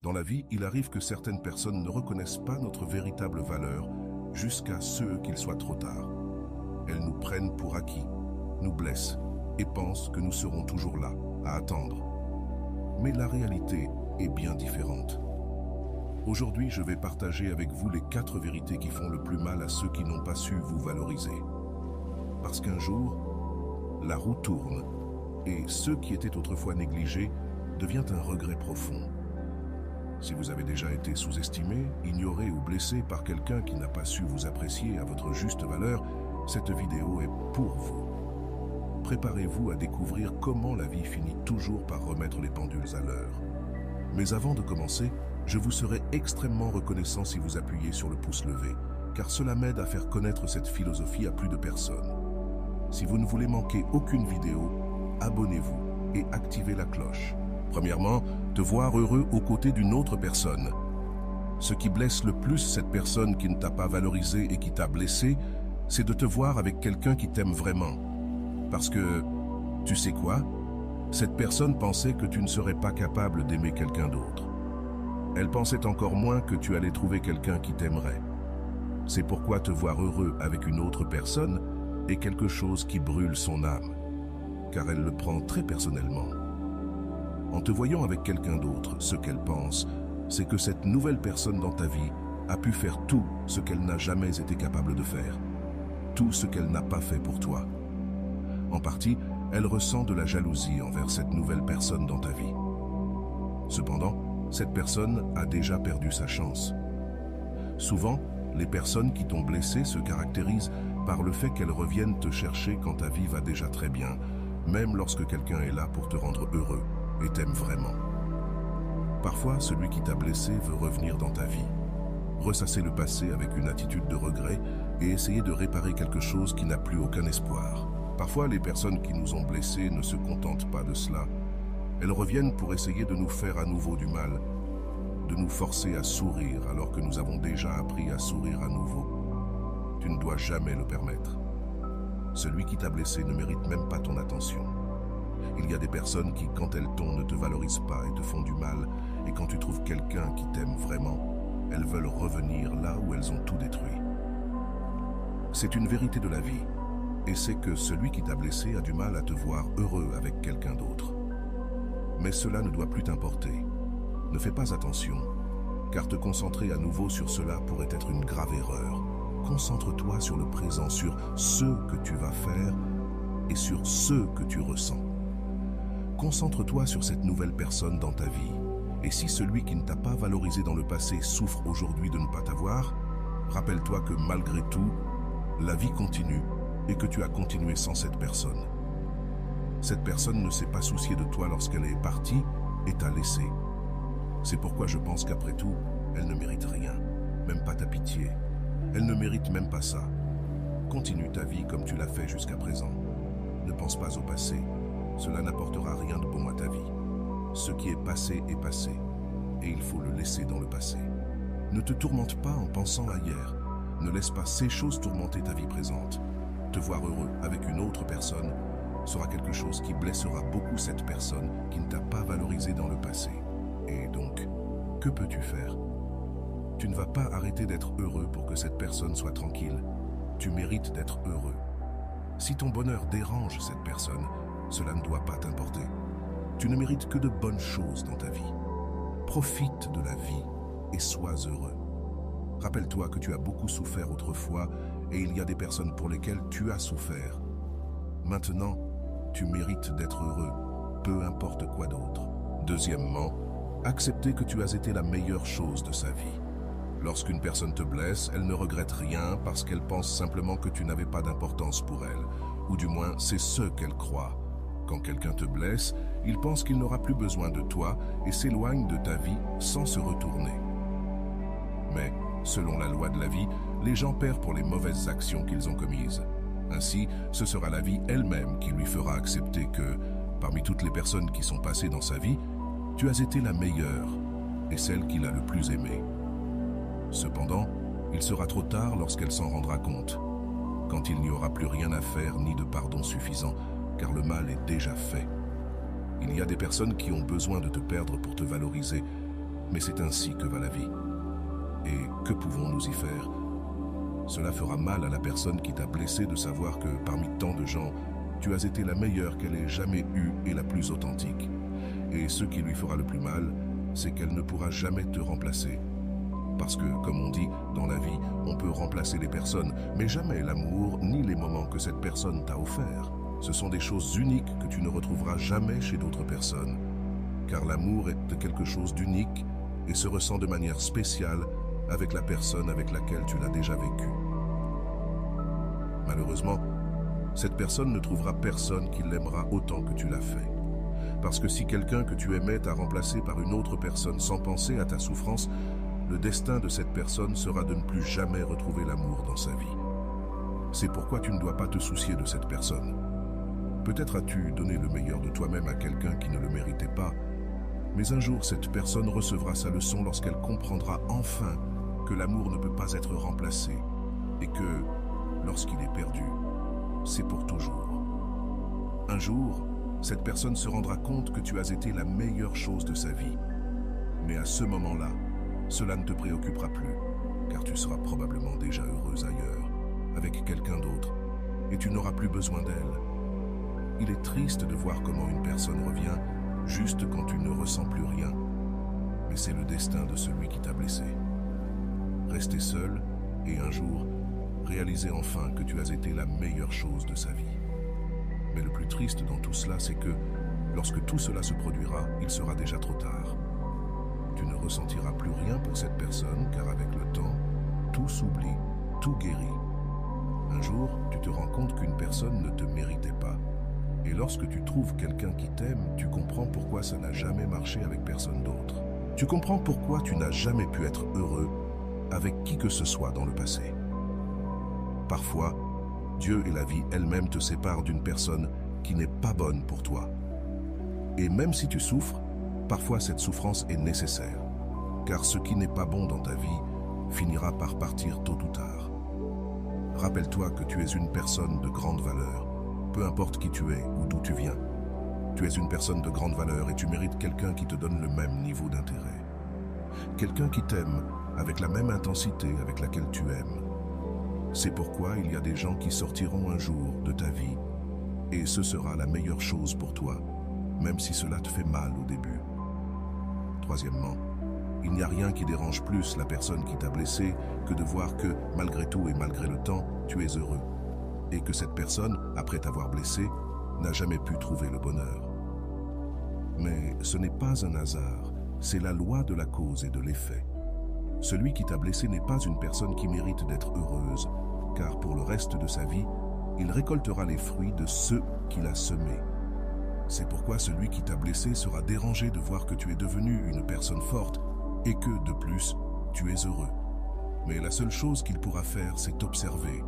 Dans la vie, il arrive que certaines personnes ne reconnaissent pas notre véritable valeur jusqu'à ce qu'il soit trop tard. Elles nous prennent pour acquis, nous blessent et pensent que nous serons toujours là, à attendre. Mais la réalité est bien différente. Aujourd'hui, je vais partager avec vous les 4 vérités qui font le plus mal à ceux qui n'ont pas su vous valoriser. Parce qu'un jour, la roue tourne et ce qui était autrefois négligé devient un regret profond. Si vous avez déjà été sous-estimé, ignoré ou blessé par quelqu'un qui n'a pas su vous apprécier à votre juste valeur, cette vidéo est pour vous. Préparez-vous à découvrir comment la vie finit toujours par remettre les pendules à l'heure. Mais avant de commencer, je vous serai extrêmement reconnaissant si vous appuyez sur le pouce levé, car cela m'aide à faire connaître cette philosophie à plus de personnes. Si vous ne voulez manquer aucune vidéo, abonnez-vous et activez la cloche. Premièrement, te voir heureux aux côtés d'une autre personne. Ce qui blesse le plus cette personne qui ne t'a pas valorisé et qui t'a blessé, c'est de te voir avec quelqu'un qui t'aime vraiment. Parce que, tu sais quoi? Cette personne pensait que tu ne serais pas capable d'aimer quelqu'un d'autre. Elle pensait encore moins que tu allais trouver quelqu'un qui t'aimerait. C'est pourquoi te voir heureux avec une autre personne est quelque chose qui brûle son âme, car elle le prend très personnellement. En te voyant avec quelqu'un d'autre, ce qu'elle pense, c'est que cette nouvelle personne dans ta vie a pu faire tout ce qu'elle n'a jamais été capable de faire, tout ce qu'elle n'a pas fait pour toi. En partie, elle ressent de la jalousie envers cette nouvelle personne dans ta vie. Cependant, cette personne a déjà perdu sa chance. Souvent, les personnes qui t'ont blessé se caractérisent par le fait qu'elles reviennent te chercher quand ta vie va déjà très bien, même lorsque quelqu'un est là pour te rendre heureux et t'aime vraiment. Parfois, celui qui t'a blessé veut revenir dans ta vie, ressasser le passé avec une attitude de regret et essayer de réparer quelque chose qui n'a plus aucun espoir. Parfois, les personnes qui nous ont blessés ne se contentent pas de cela. Elles reviennent pour essayer de nous faire à nouveau du mal, de nous forcer à sourire alors que nous avons déjà appris à sourire à nouveau. Tu ne dois jamais le permettre. Celui qui t'a blessé ne mérite même pas ton attention. Il y a des personnes qui, quand elles t'ont, ne te valorisent pas et te font du mal, et quand tu trouves quelqu'un qui t'aime vraiment, elles veulent revenir là où elles ont tout détruit. C'est une vérité de la vie, et c'est que celui qui t'a blessé a du mal à te voir heureux avec quelqu'un d'autre. Mais cela ne doit plus t'importer. Ne fais pas attention, car te concentrer à nouveau sur cela pourrait être une grave erreur. Concentre-toi sur le présent, sur ce que tu vas faire et sur ce que tu ressens. Concentre-toi sur cette nouvelle personne dans ta vie. Et si celui qui ne t'a pas valorisé dans le passé souffre aujourd'hui de ne pas t'avoir, rappelle-toi que malgré tout, la vie continue et que tu as continué sans cette personne. Cette personne ne s'est pas souciée de toi lorsqu'elle est partie et t'a laissé. C'est pourquoi je pense qu'après tout, elle ne mérite rien, même pas ta pitié. Elle ne mérite même pas ça. Continue ta vie comme tu l'as fait jusqu'à présent. Ne pense pas au passé. Cela n'apportera rien de bon à ta vie. Ce qui est passé, et il faut le laisser dans le passé. Ne te tourmente pas en pensant à hier. Ne laisse pas ces choses tourmenter ta vie présente. Te voir heureux avec une autre personne sera quelque chose qui blessera beaucoup cette personne qui ne t'a pas valorisé dans le passé. Et donc, que peux-tu faire? Tu ne vas pas arrêter d'être heureux pour que cette personne soit tranquille. Tu mérites d'être heureux. Si ton bonheur dérange cette personne, cela ne doit pas t'importer. Tu ne mérites que de bonnes choses dans ta vie. Profite de la vie et sois heureux. Rappelle-toi que tu as beaucoup souffert autrefois et il y a des personnes pour lesquelles tu as souffert. Maintenant, tu mérites d'être heureux, peu importe quoi d'autre. Deuxièmement, accepter que tu as été la meilleure chose de sa vie. Lorsqu'une personne te blesse, elle ne regrette rien parce qu'elle pense simplement que tu n'avais pas d'importance pour elle, ou du moins c'est ce qu'elle croit. Quand quelqu'un te blesse, il pense qu'il n'aura plus besoin de toi et s'éloigne de ta vie sans se retourner. Mais, selon la loi de la vie, les gens paient pour les mauvaises actions qu'ils ont commises. Ainsi, ce sera la vie elle-même qui lui fera accepter que, parmi toutes les personnes qui sont passées dans sa vie, tu as été la meilleure et celle qu'il a le plus aimée. Cependant, il sera trop tard lorsqu'elle s'en rendra compte, quand il n'y aura plus rien à faire ni de pardon suffisant, car le mal est déjà fait. Il y a des personnes qui ont besoin de te perdre pour te valoriser, Mais c'est ainsi que va la vie. Et que pouvons-nous y faire? Cela fera mal à la personne qui t'a blessé de savoir que, parmi tant de gens, tu as été la meilleure qu'elle ait jamais eue et la plus authentique. Et ce qui lui fera le plus mal, c'est qu'elle ne pourra jamais te remplacer. Parce que, comme on dit, dans la vie, on peut remplacer les personnes, mais jamais l'amour ni les moments que cette personne t'a offerts. Ce sont des choses uniques que tu ne retrouveras jamais chez d'autres personnes. Car l'amour est quelque chose d'unique et se ressent de manière spéciale avec la personne avec laquelle tu l'as déjà vécu. Malheureusement, cette personne ne trouvera personne qui l'aimera autant que tu l'as fait. Parce que si quelqu'un que tu aimais t'a remplacé par une autre personne sans penser à ta souffrance, le destin de cette personne sera de ne plus jamais retrouver l'amour dans sa vie. C'est pourquoi tu ne dois pas te soucier de cette personne. Peut-être as-tu donné le meilleur de toi-même à quelqu'un qui ne le méritait pas, mais un jour cette personne recevra sa leçon lorsqu'elle comprendra enfin que l'amour ne peut pas être remplacé et que, lorsqu'il est perdu, c'est pour toujours. Un jour, cette personne se rendra compte que tu as été la meilleure chose de sa vie. Mais à ce moment-là, cela ne te préoccupera plus, car tu seras probablement déjà heureuse ailleurs, avec quelqu'un d'autre, et tu n'auras plus besoin d'elle. Il est triste de voir comment une personne revient juste quand tu ne ressens plus rien, mais c'est le destin de celui qui t'a blessé. Rester seul et un jour, réaliser enfin que tu as été la meilleure chose de sa vie. Mais le plus triste dans tout cela, c'est que, lorsque tout cela se produira, il sera déjà trop tard. Tu ne ressentiras plus rien pour cette personne, car avec le temps, tout s'oublie, tout guérit. Un jour, tu te rends compte qu'une personne ne te méritait pas. Et lorsque tu trouves quelqu'un qui t'aime, tu comprends pourquoi ça n'a jamais marché avec personne d'autre. Tu comprends pourquoi tu n'as jamais pu être heureux avec qui que ce soit dans le passé. Parfois, Dieu et la vie elle-même te séparent d'une personne qui n'est pas bonne pour toi. Et même si tu souffres, parfois cette souffrance est nécessaire, car ce qui n'est pas bon dans ta vie finira par partir tôt ou tard. Rappelle-toi que tu es une personne de grande valeur, peu importe qui tu es ou d'où tu viens. Tu es une personne de grande valeur et tu mérites quelqu'un qui te donne le même niveau d'intérêt. Quelqu'un qui t'aime avec la même intensité avec laquelle tu aimes. C'est pourquoi il y a des gens qui sortiront un jour de ta vie et ce sera la meilleure chose pour toi, même si cela te fait mal au début. Troisièmement, il n'y a rien qui dérange plus la personne qui t'a blessé que de voir que, malgré tout et malgré le temps, tu es heureux. Et que cette personne, après t'avoir blessé, n'a jamais pu trouver le bonheur. Mais ce n'est pas un hasard, c'est la loi de la cause et de l'effet. Celui qui t'a blessé n'est pas une personne qui mérite d'être heureuse, car pour le reste de sa vie, il récoltera les fruits de ceux qu'il a semés. C'est pourquoi celui qui t'a blessé sera dérangé de voir que tu es devenu une personne forte et que, de plus, tu es heureux. Mais la seule chose qu'il pourra faire, c'est t'observer,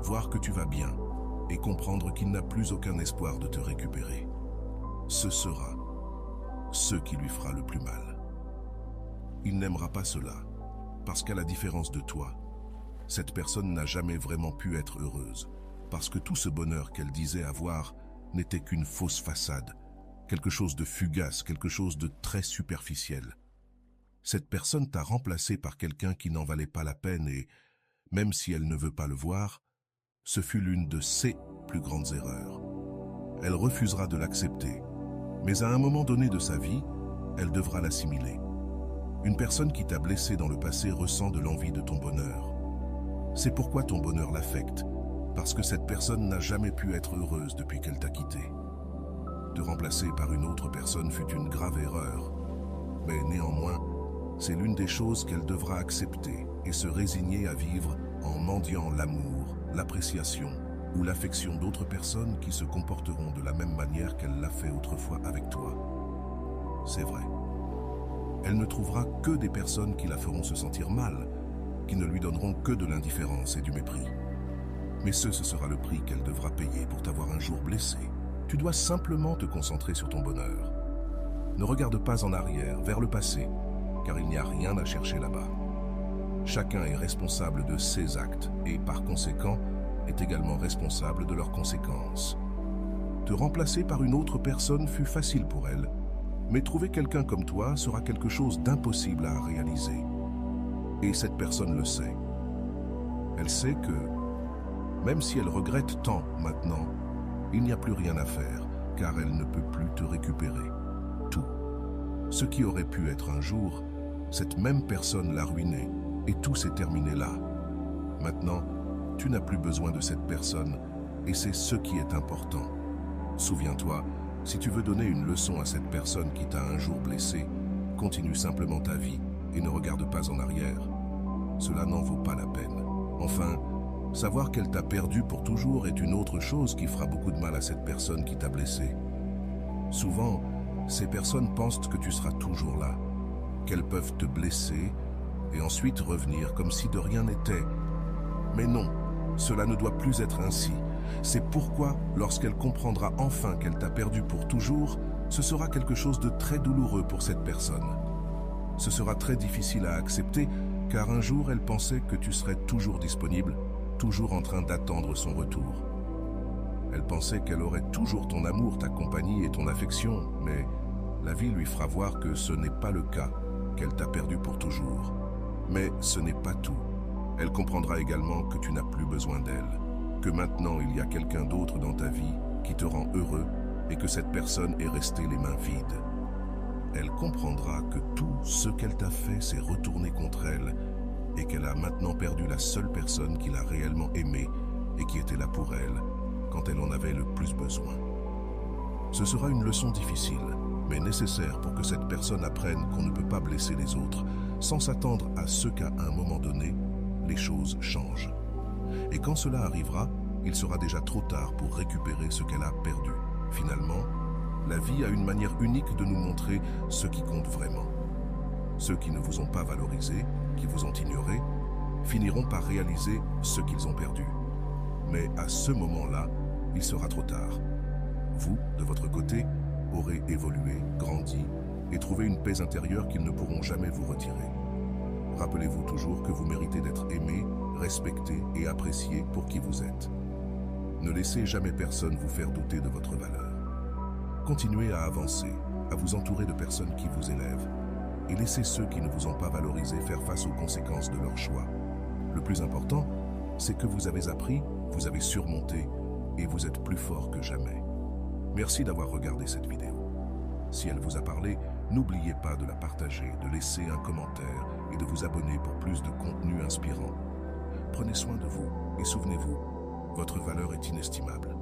voir que tu vas bien et comprendre qu'il n'a plus aucun espoir de te récupérer. Ce sera ce qui lui fera le plus mal. Il n'aimera pas cela, parce qu'à la différence de toi, cette personne n'a jamais vraiment pu être heureuse, parce que tout ce bonheur qu'elle disait avoir n'était qu'une fausse façade, quelque chose de fugace, quelque chose de très superficiel. Cette personne t'a remplacé par quelqu'un qui n'en valait pas la peine et, même si elle ne veut pas le voir, ce fut l'une de ses plus grandes erreurs. Elle refusera de l'accepter, mais à un moment donné de sa vie, elle devra l'assimiler. Une personne qui t'a blessé dans le passé ressent de l'envie de ton bonheur. C'est pourquoi ton bonheur l'affecte, parce que cette personne n'a jamais pu être heureuse depuis qu'elle t'a quitté. Te remplacer par une autre personne fut une grave erreur, mais néanmoins, c'est l'une des choses qu'elle devra accepter et se résigner à vivre en mendiant l'amour, l'appréciation ou l'affection d'autres personnes qui se comporteront de la même manière qu'elle l'a fait autrefois avec toi. C'est vrai. Elle ne trouvera que des personnes qui la feront se sentir mal, qui ne lui donneront que de l'indifférence et du mépris. Mais ce sera le prix qu'elle devra payer pour t'avoir un jour blessé. Tu dois simplement te concentrer sur ton bonheur. Ne regarde pas en arrière, vers le passé, car il n'y a rien à chercher là-bas. Chacun est responsable de ses actes et, par conséquent, est également responsable de leurs conséquences. Te remplacer par une autre personne fut facile pour elle, Mais trouver quelqu'un comme toi sera quelque chose d'impossible à réaliser. Et cette personne le sait. Elle sait que, même si elle regrette tant maintenant, il n'y a plus rien à faire, car elle ne peut plus te récupérer. Tout. Ce qui aurait pu être un jour, cette même personne l'a ruiné, et tout s'est terminé là. Maintenant, tu n'as plus besoin de cette personne, et c'est ce qui est important. Souviens-toi, si tu veux donner une leçon à cette personne qui t'a un jour blessé, continue simplement ta vie et ne regarde pas en arrière. Cela n'en vaut pas la peine. Enfin, savoir qu'elle t'a perdu pour toujours est une autre chose qui fera beaucoup de mal à cette personne qui t'a blessé. Souvent, ces personnes pensent que tu seras toujours là, qu'elles peuvent te blesser et ensuite revenir comme si de rien n'était. Mais non, cela ne doit plus être ainsi. C'est pourquoi, lorsqu'elle comprendra enfin qu'elle t'a perdu pour toujours, ce sera quelque chose de très douloureux pour cette personne. Ce sera très difficile à accepter, car un jour elle pensait que tu serais toujours disponible, toujours en train d'attendre son retour. Elle pensait qu'elle aurait toujours ton amour, ta compagnie et ton affection, mais la vie lui fera voir que ce n'est pas le cas, qu'elle t'a perdu pour toujours. Mais ce n'est pas tout. Elle comprendra également que tu n'as plus besoin d'elle, que maintenant il y a quelqu'un d'autre dans ta vie qui te rend heureux et que cette personne est restée les mains vides. Elle comprendra que tout ce qu'elle t'a fait s'est retourné contre elle et qu'elle a maintenant perdu la seule personne qui l'a réellement aimée et qui était là pour elle quand elle en avait le plus besoin. Ce sera une leçon difficile, mais nécessaire pour que cette personne apprenne qu'on ne peut pas blesser les autres sans s'attendre à ce qu'à un moment donné, les choses changent. Et quand cela arrivera, il sera déjà trop tard pour récupérer ce qu'elle a perdu. Finalement, la vie a une manière unique de nous montrer ce qui compte vraiment. Ceux qui ne vous ont pas valorisé, qui vous ont ignoré, finiront par réaliser ce qu'ils ont perdu. Mais à ce moment-là, il sera trop tard. Vous, de votre côté, aurez évolué, grandi et trouvé une paix intérieure qu'ils ne pourront jamais vous retirer. Rappelez-vous toujours que vous méritez d'être aimé, respecté et apprécié pour qui vous êtes. Ne laissez jamais personne vous faire douter de votre valeur. Continuez à avancer, à vous entourer de personnes qui vous élèvent et laissez ceux qui ne vous ont pas valorisé faire face aux conséquences de leur choix. Le plus important, c'est que vous avez appris, vous avez surmonté et vous êtes plus fort que jamais. Merci d'avoir regardé cette vidéo. Si elle vous a parlé, n'oubliez pas de la partager, de laisser un commentaire et de vous abonner pour plus de contenu inspirant. Prenez soin de vous et souvenez-vous, votre valeur est inestimable.